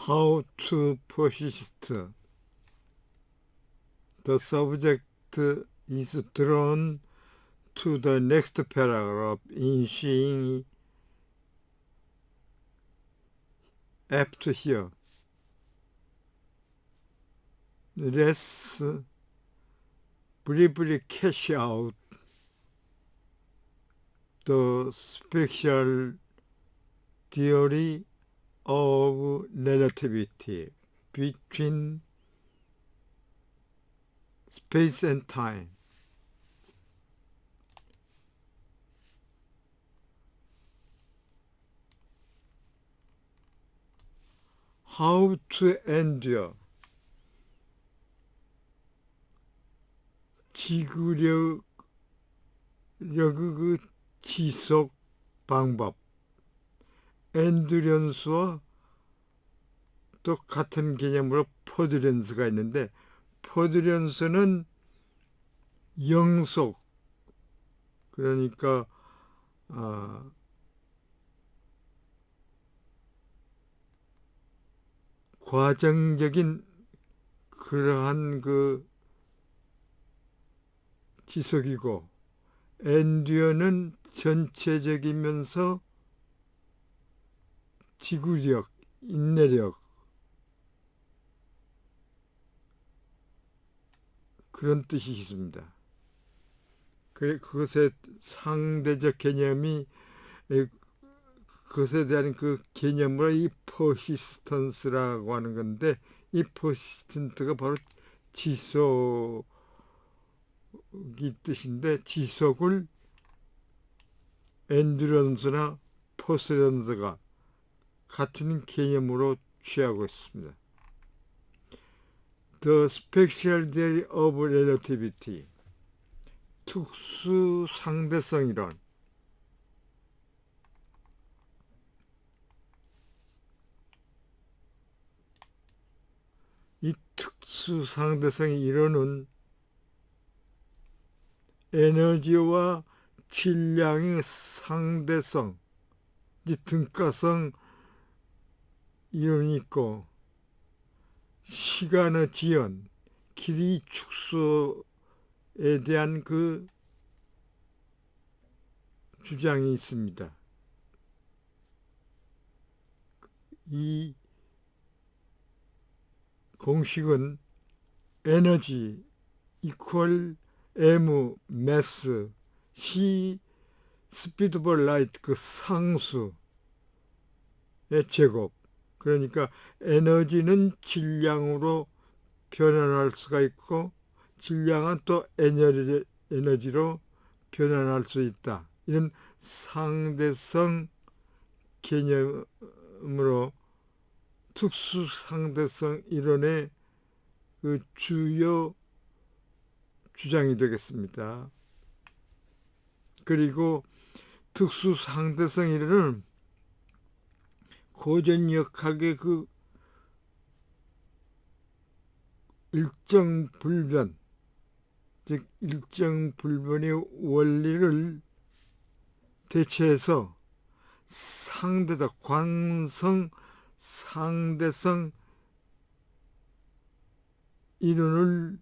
How to persist. The subject is drawn to the next paragraph ensuing after here. Let's briefly cash out the special theory of relativity between space and time. How to endure. 지구력의 그 지속 방법. 엔듀런스와 또 같은 개념으로 퍼듀런스가 있는데, 퍼듀런스는 영속, 그러니까 과정적인 그러한 그 지속이고, 엔듀어는 전체적이면서 지구력, 인내력, 그런 뜻이 있습니다. 그것의 상대적 개념이, 그것에 대한 그 개념으로 이 퍼시스턴스라고 하는 건데, 이 퍼시스턴트가 바로 지속이 뜻인데, 지속을 엔듀런스나 퍼시스턴스가 같은 개념으로 취하고 있습니다. The special theory of relativity, 특수 상대성 이론. 이 특수 상대성 이론은 에너지와 질량의 상대성, 등가성 이론이 있고, 시간의 지연, 길이 축소에 대한 그 주장이 있습니다. 이 공식은 에너지 equal m mass c speed of light, 그 상수의 제곱, 그러니까 에너지는 질량으로 변환할 수가 있고, 질량은 또 에너지로 변환할 수 있다. 이런 상대성 개념으로 특수 상대성 이론의 그 주요 주장이 되겠습니다. 그리고 특수 상대성 이론은 고전역학의 그 일정 불변, 즉 일정 불변의 원리를 대체해서 상대적 광성 상대성 이론을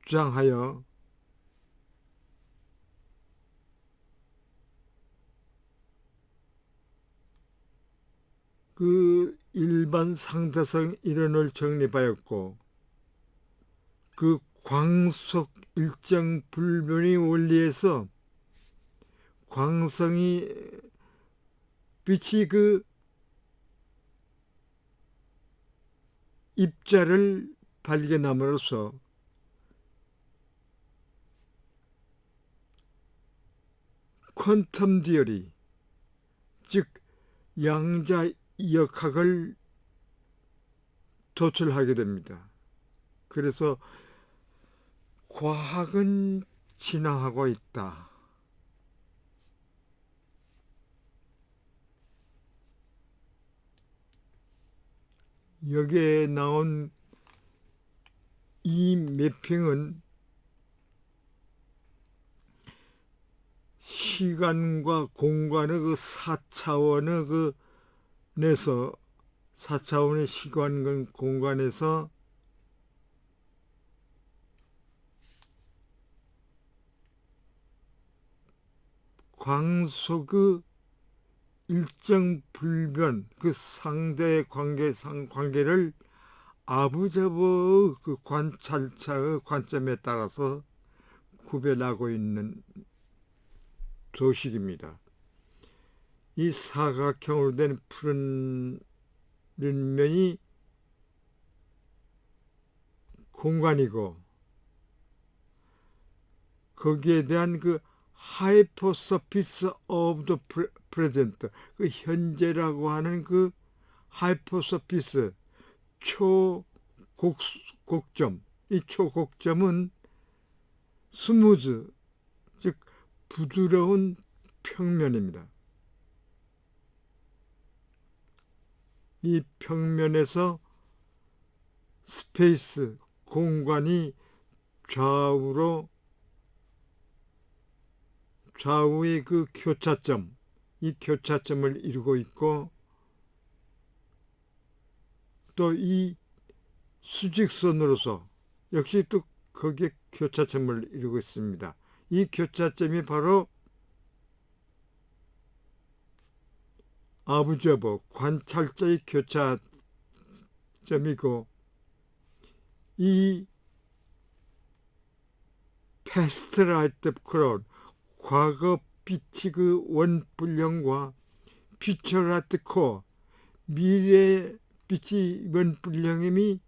주장하여 그 일반 상대성 이론을 정립하였고, 그 광속 일정 불변의 원리에서 광성이 빛이 그 입자를 발견함으로써 퀀텀 디어리, 즉 양자역학을 도출하게 됩니다. 그래서 과학은 진화하고 있다. 여기에 나온 이 매핑은 시간과 공간의 그 4차원의 그 내서 4차원의 시간 공간에서 광속의 일정 불변, 그 상대의 관계를 아부저버의 그 관찰차의 관점에 따라서 구별하고 있는 도식입니다. 이 사각형으로 된 푸른 면이 공간이고, 거기에 대한 그 하이퍼서피스 오브 더 프레젠트, 그 현재라고 하는 그 하이퍼서피스 초곡점, 이 초곡점은 스무즈, 즉 부드러운 평면입니다. 이 평면에서 스페이스, 공간이 좌우의 그 교차점, 이 교차점을 이루고 있고, 또 이 수직선으로서 역시 또 거기에 교차점을 이루고 있습니다. 이 교차점이 바로 아부저버, 관찰자의 교차점이고, 이 패스트 라이트 크라운, 과거 빛이 그 원뿔형과 퓨처 라이트 코어, 미래 빛이 원뿔형임이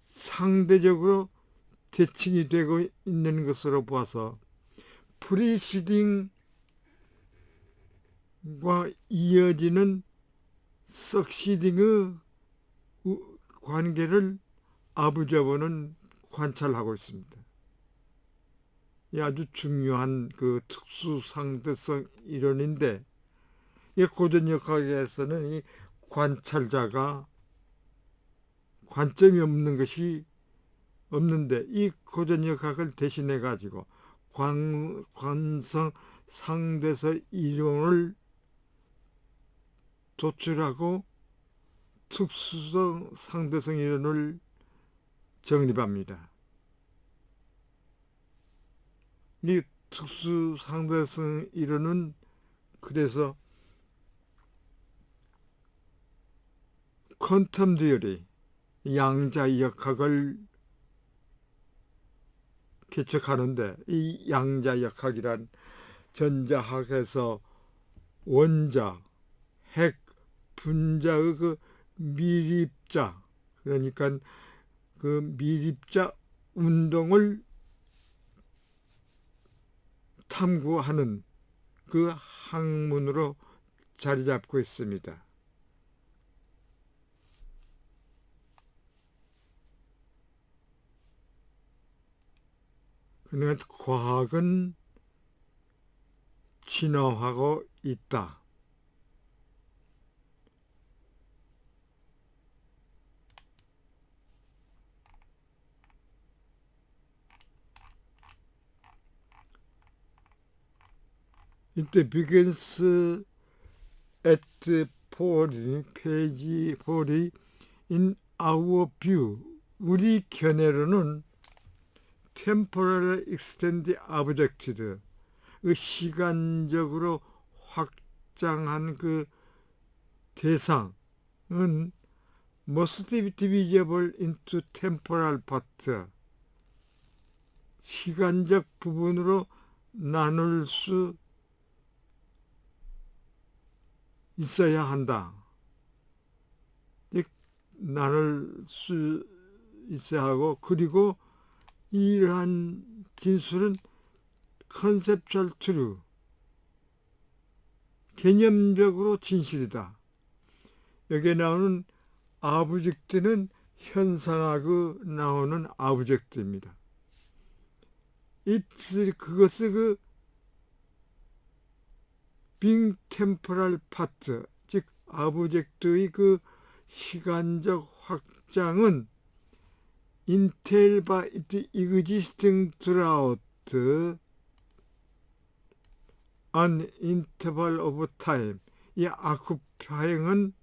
상대적으로 대칭이 되고 있는 것으로 봐서 프리시딩과 이어지는 석시딩의 관계를 아부저버는 관찰하고 있습니다. 이 아주 중요한 그 특수상대성 이론인데, 이 고전역학에서는 이 관찰자가 관점이 없는 것이 없는데, 이 고전역학을 대신해 가지고 관성 상대성 이론을 도출하고 특수성 상대성 이론을 정립합니다. 이 특수 상대성 이론은 그래서 퀀텀 디어리, 양자역학을 개척하는데, 이 양자역학이란 전자학에서 원자, 핵, 분자의 그 미립자, 그러니까 그 미립자 운동을 탐구하는 그 학문으로 자리 잡고 있습니다. 그러니까 과학은 진화하고 있다. 이때 begins at 4, 페이지 4, in our view, 우리 견해로는 temporal extended objective, 그 시간적으로 확장한 그 대상은 most divisible into temporal part, 시간적 부분으로 나눌 수 있어야 한다. 나눌 수 있어야 하고, 그리고 이러한 진술은 컨셉츄얼 트루, 개념적으로 진실이다. 여기에 나오는 아브젝트는 현상하고 나오는 아브젝트입니다. 그것을 그 being temporal part, 즉 아브젝트의 그 시간적 확장은 entailed by it existing throughout an interval of time, 이 아쿠파잉은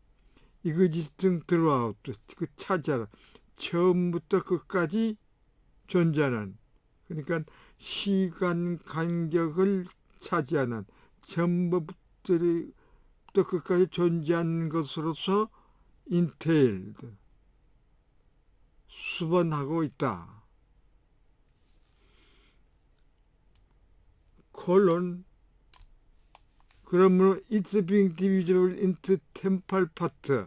이그지스팅 드루아웃, 그 차지하라. 처음부터 끝까지 존재하는, 그러니까 시간 간격을 차지하는, 처음부터 끝까지 존재하는 것으로서 인테일드, 수반하고 있다. 콜론, 그러므로 it's being divisible into temporal part,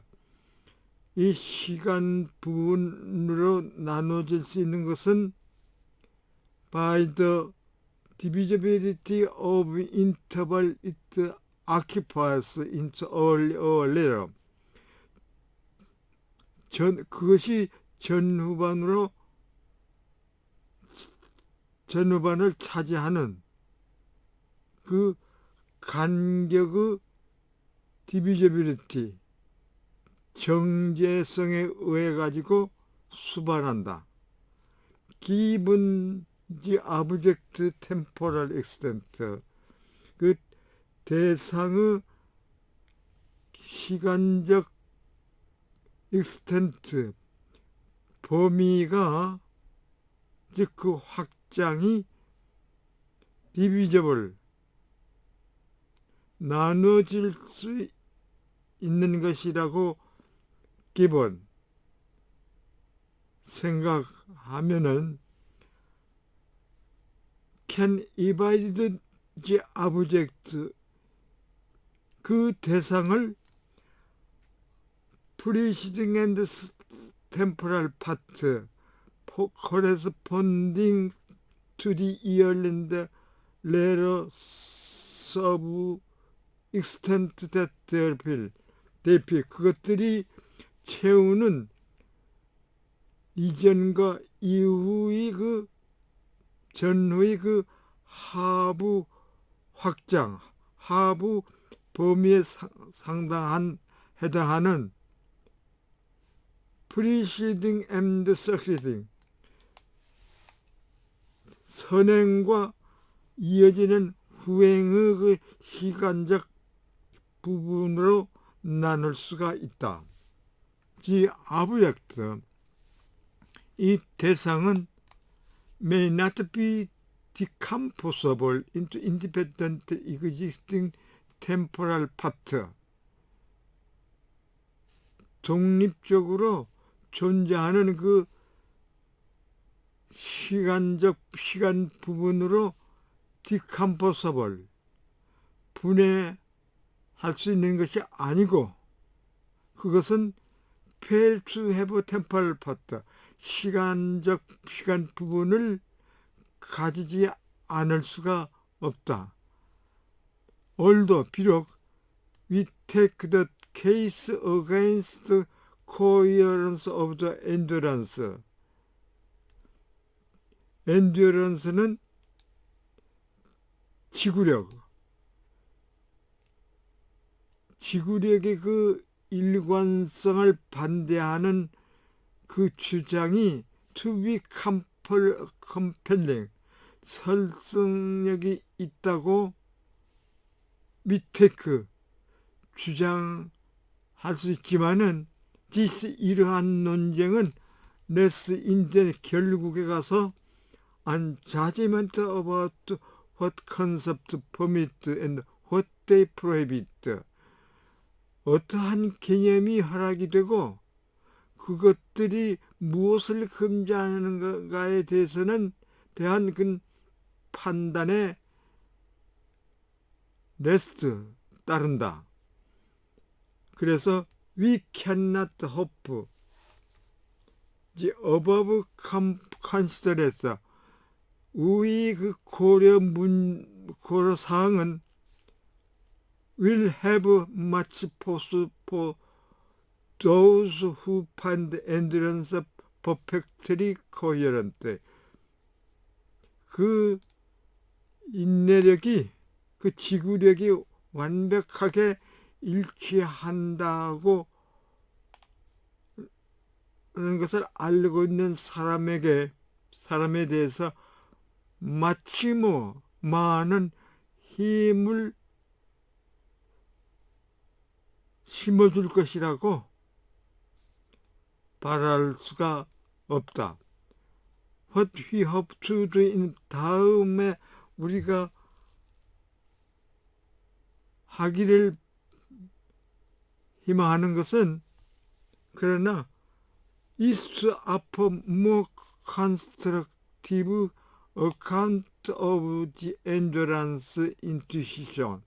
이 시간 부분으로 나눠질 수 있는 것은 by the divisibility of interval it occupies into early or later. 그것이 전후반을 차지하는 그 간격의 디비저빌리티, 정제성에 의해 가지고 수반한다. Given the object temporal extent, 그 대상의 시간적 extent, 범위가, 즉 그 확장이 divisible, 나눠질 수 있는 것이라고 기본 생각하면은 can divide the object, 그 대상을 preceding and temporal part corresponding to the earlier and later sub extent that they fill, 그것들이 채우는 이전과 이후의 그 전후의 그 하부 확장, 하부 범위에 해당하는 preceding and succeeding, 선행과 이어지는 후행의 그 시간적 부분으로 나눌 수가 있다. The object, 이 대상은 may not be decomposable into independent existing temporal part, 독립적으로 존재하는 그 시간 부분으로 decomposable, 분해할 수 있는 것이 아니고, 그것은 fail to have temporal part, 시간 부분을 가지지 않을 수가 없다. Although, 비록 we take the case against the coherence of the endurance, endurance는 지구력의 그 일관성을 반대하는 그 주장이 to be compelling, 설득력이 있다고 밑에 주장할 수 있지만은 이러한 논쟁은 less in 결국에 가서 an judgment about what concepts permit and what they prohibit, 어떠한 개념이 허락이 되고 그것들이 무엇을 금지하는가에 대한 그 판단에 따른다. 그래서 we cannot hope the above consideration, 우리 그 고려 사항은 will have much force for those who find endurance perfectly coherent, 그 인내력이, 그 지구력이 완벽하게 일치한다고 하는 것을 알고 있는 사람에 대해서 마치 많은 힘을 심어줄 것이라고 바랄 수가 없다. What we hope to do in 다음에 우리가 하기를 희망하는 것은 그러나 is to offer more constructive account of the endurance intuition.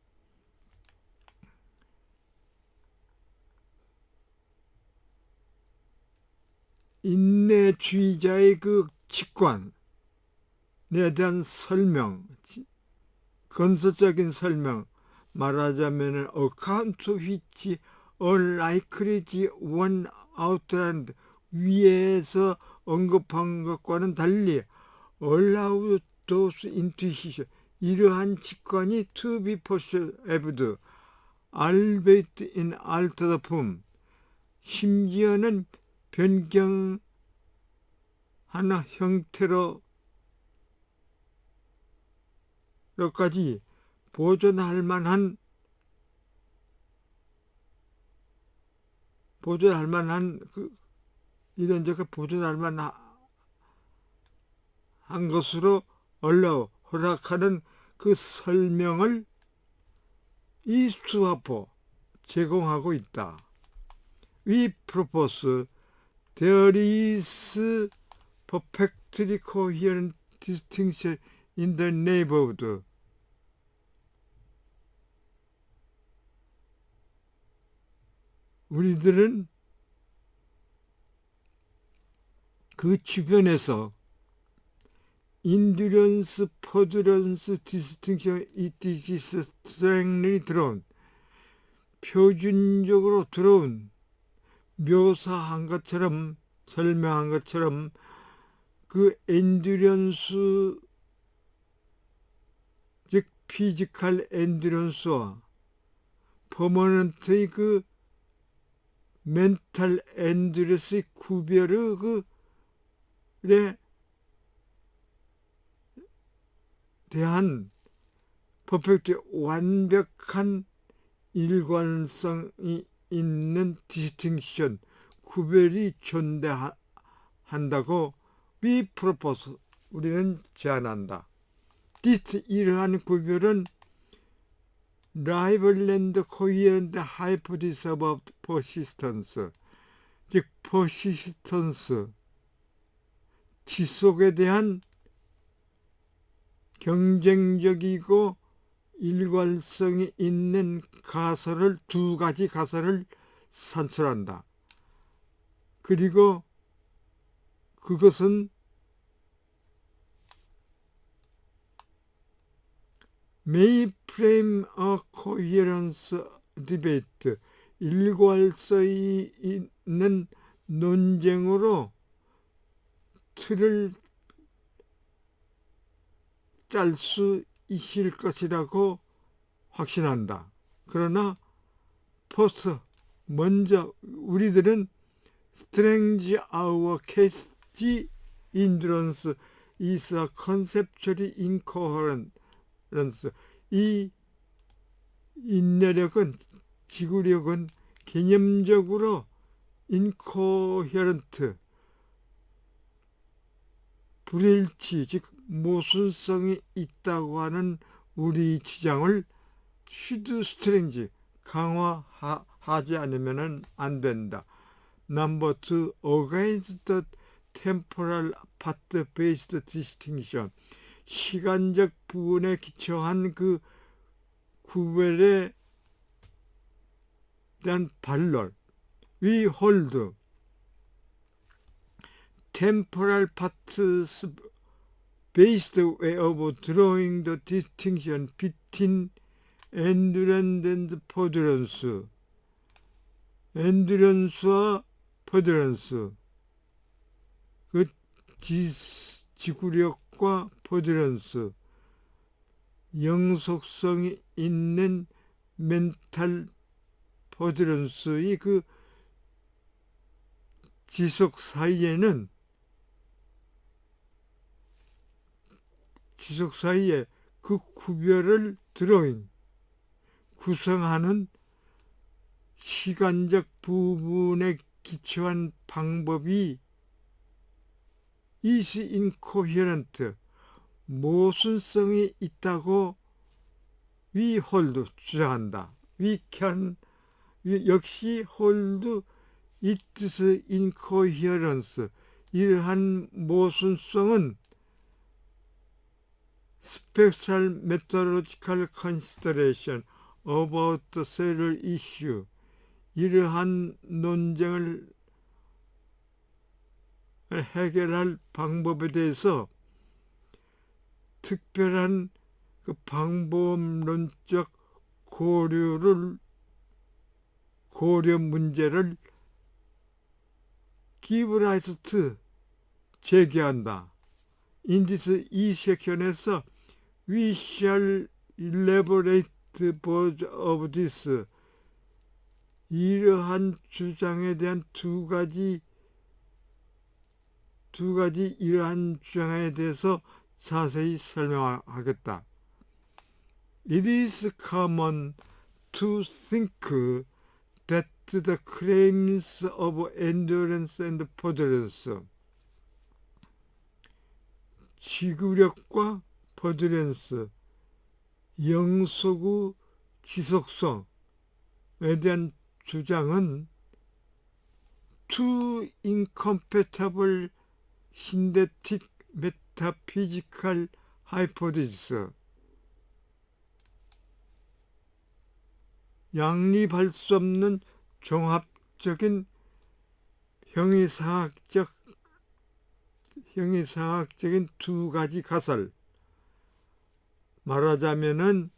인내주의자의 그 직관에 대한 설명, 건설적인 설명, 말하자면 account which unlikely one outlined 위에서 언급한 것과는 달리 allow those intuition 이러한 직관이 to be perceived albeit in altered form 심지어는 변경하는 형태로까지 보존할 만한 이런저런 보존할 만한 것으로 허락하는 그 설명을 이수화포 제공하고 있다. We propose there is perfectly coherent distinction in the neighborhood. 우리들은 그 주변에서 인듀런스, 퍼듀런스, 디스팅션, 이티지스, 스트렝이 들어온 표준적으로 들어온 묘사한 것처럼 설명한 것처럼 그 엔듀런스 즉 피지컬 엔듀런스와 퍼머넌트의 그 멘탈 엔듀런스의 구별을 그에 대한 퍼펙트 완벽한 일관성이 있는 디스팅션 구별이 존재한다고 we propose 우리는 제안한다. 이러한 구별은 rivalent coherent hypothesis about persistence 즉 persistence 지속에 대한 경쟁적이고 일관성이 있는 가설을 두 가지 가설을 산출한다. 그리고 그것은 may frame a coherence debate 일관성이 있는 논쟁으로 틀을 짤 수 있을 것이라고 확신한다. 그러나 first 먼저 우리들은 strength our case endurance is a conceptually incoherent 이 인내력은 지구력은 개념적으로 incoherent 불일치 즉 모순성이 있다고 하는 우리 주장을 should strength 강화하지 않으면 안 된다. Number 2 against the temporal part based distinction 시간적 부분에 기초한 그 구별에 대한 반론 we hold temporal parts based way of drawing the distinction between endurance and perdurance와 퍼듀런스 그 지구력과 퍼듀런스 영속성이 있는 멘탈 퍼듀런스의 그 지속 사이에 그 구별을 구성하는 시간적 부분에 기초한 방법이 is incoherent, 모순성이 있다고 we hold, 주장한다. we can, 역시 hold its incoherence, 이러한 모순성은 spectral methodological consideration about the cellular issue, 이러한 논쟁을 해결할 방법에 대해서 특별한 그 방법론적 고려 문제를 give rise to, 제기한다. In this 이 섹션에서 we shall elaborate both of this, 이러한 주장에 대한 두 가지 이러한 주장에 대해서 자세히 설명하겠다. It is common to think that the claims of endurance and perseverance, 지구력과 퍼드렌스, 영속의 지속성에 대한 주장은 two incompatible synthetic metaphysical hypotheses, 양립할 수 없는 종합적인 형이상학적인 두 가지 가설, 말하자면은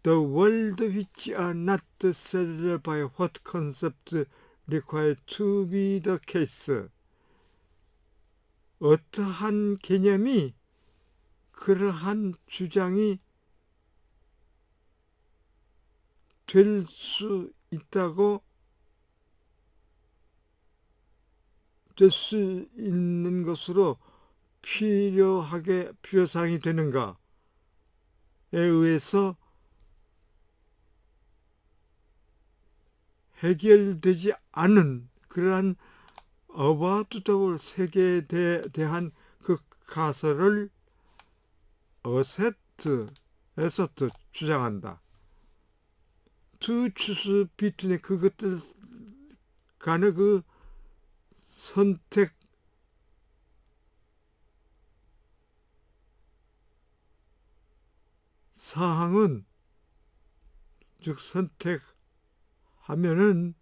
The world which are not settled by what concept required to be the case, 어떠한 개념이 그러한 주장이 될 수 있다고 될 수 있는 것으로 필요사항이 되는가에 의해서 해결되지 않은 그러한 어바웃더블 세계에 대한 그 가설을 어세트에서 주장한다. To choose between, 그것들 간의 그 선택 사항은, 즉 선택하면은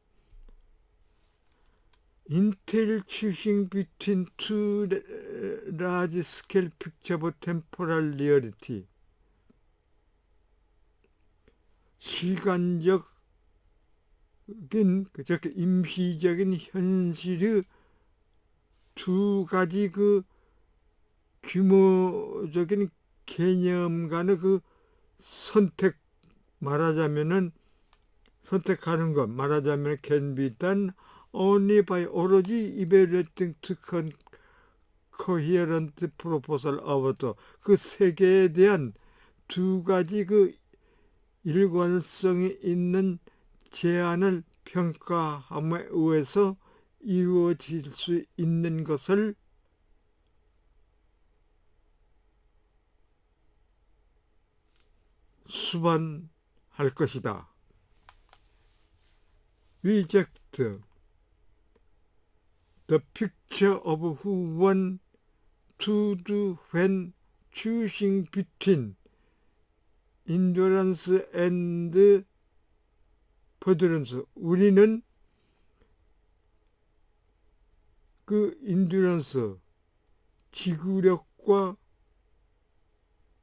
entail choosing between two large scale picture of temporal reality, 시간적인, 즉 임시적인 현실의 두 가지 그 규모적인 개념 간의 그 선택, 말하자면은 선택하는 것, 말하자면 can be done only by 오로지 evaluating to coherent proposal of the, 그 세계에 대한 두 가지 그 일관성이 있는 제안을 평가함에 의해서 이루어질 수 있는 것을 수반할 것이다. Reject the picture of who want to do when choosing between endurance and perseverance. 우리는 그 endurance, 지구력과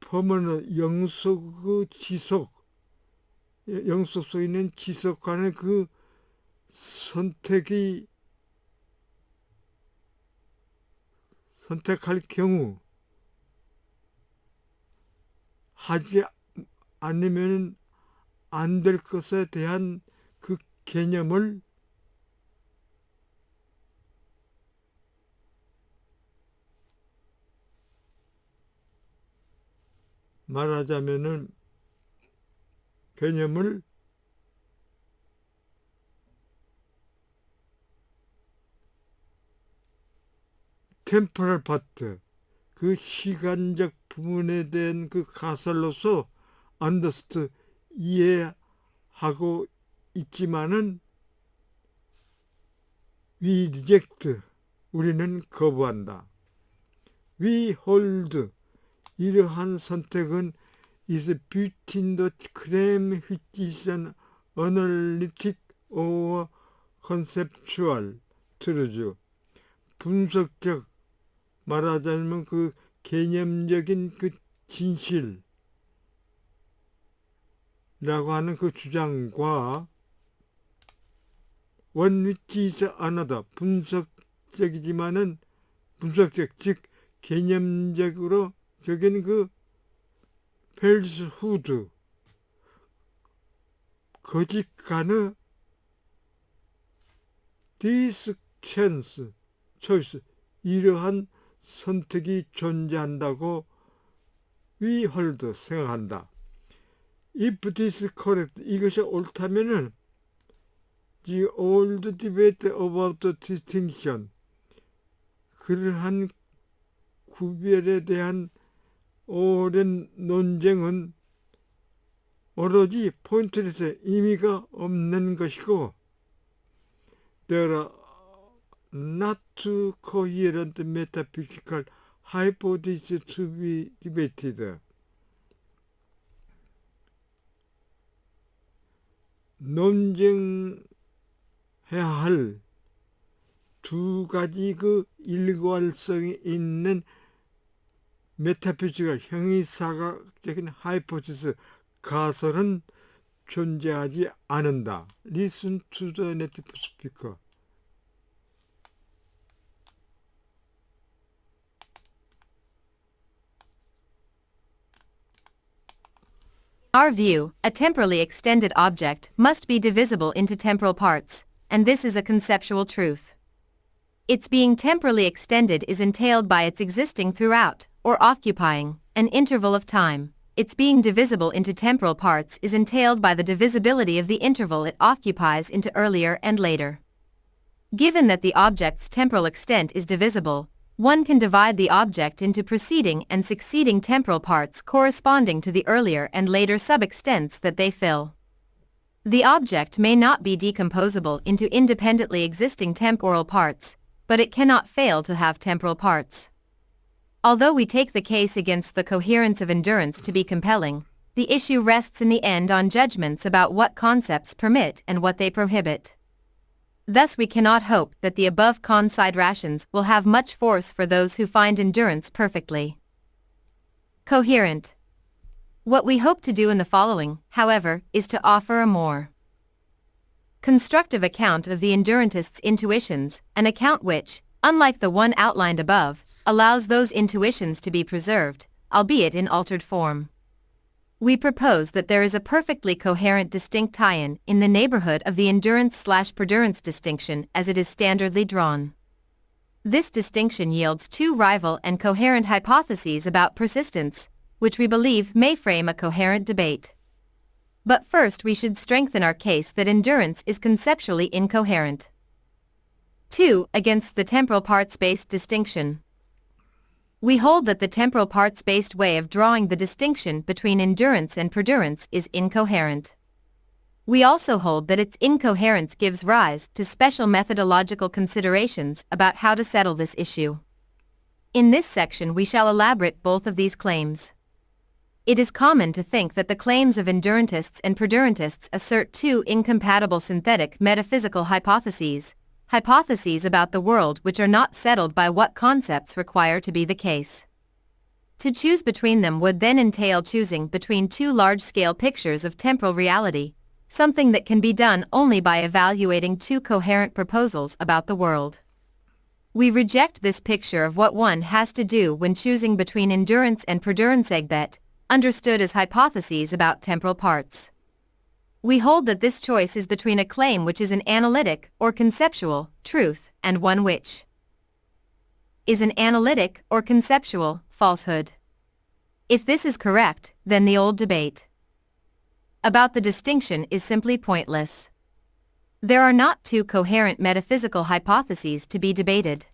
퍼머넌, 영속의 지속, 영속 속에 있는 지속 간의 그 선택할 경우 하지 않으면 안 될 것에 대한 그 개념을 말하자면은 개념을 템포럴 파트, 그 시간적 부분에 대한 그 가설로서 understood, 이해하고 있지만은 we reject, 우리는 거부한다. we hold, 이러한 선택은 is between the claim which is an analytic or conceptual truth, 분석적, 말하자면 그 개념적인 그 진실이라고 하는 그 주장과 one which is another, 분석적이지만은 분석적, 즉 개념적으로 적인 그 falsehood, 거짓간의 this chance, choice, 이러한 선택이 존재한다고 we hold, 생각한다. If this is correct, 이것이 옳다면은 the old debate about the distinction, 그러한 구별에 대한 오랜 논쟁은 오로지 포인트에서 의미가 없는 것이고 there are not two coherent metaphysical hypotheses to be debated. 논쟁해야 할 두 가지 그 일관성이 있는 메타피지컬, 형이사각적인 하이포테시스, 가설은 존재하지 않는다. Listen to the native speaker. In our view, a temporally extended object must be divisible into temporal parts, and this is a conceptual truth. Its being temporally extended is entailed by its existing throughout, or occupying, an interval of time. Its being divisible into temporal parts is entailed by the divisibility of the interval it occupies into earlier and later. Given that the object's temporal extent is divisible, one can divide the object into preceding and succeeding temporal parts corresponding to the earlier and later subextents that they fill. The object may not be decomposable into independently existing temporal parts, but it cannot fail to have temporal parts. Although we take the case against the coherence of endurance to be compelling, the issue rests in the end on judgments about what concepts permit and what they prohibit. Thus we cannot hope that the above considerations will have much force for those who find endurance perfectly coherent. What we hope to do in the following, however, is to offer a more constructive account of the endurantist's intuitions, an account which, unlike the one outlined above, allows those intuitions to be preserved, albeit in altered form. We propose that there is a perfectly coherent distinct tie-in in the neighborhood of the endurance/perdurance distinction as it is standardly drawn. This distinction yields two rival and coherent hypotheses about persistence, which we believe may frame a coherent debate. But first we should strengthen our case that endurance is conceptually incoherent. 2. Against the temporal parts-based distinction. We hold that the temporal parts-based way of drawing the distinction between endurance and perdurance is incoherent. We also hold that its incoherence gives rise to special methodological considerations about how to settle this issue. In this section we shall elaborate both of these claims. It is common to think that the claims of endurantists and perdurantists assert two incompatible synthetic metaphysical hypotheses about the world which are not settled by what concepts require to be the case. To choose between them would then entail choosing between two large-scale pictures of temporal reality, something that can be done only by evaluating two coherent proposals about the world. We reject this picture of what one has to do when choosing between endurance and perdurance, understood as hypotheses about temporal parts. We hold that this choice is between a claim which is an analytic or conceptual truth and one which is an analytic or conceptual falsehood. If this is correct, then the old debate about the distinction is simply pointless. There are not two coherent metaphysical hypotheses to be debated.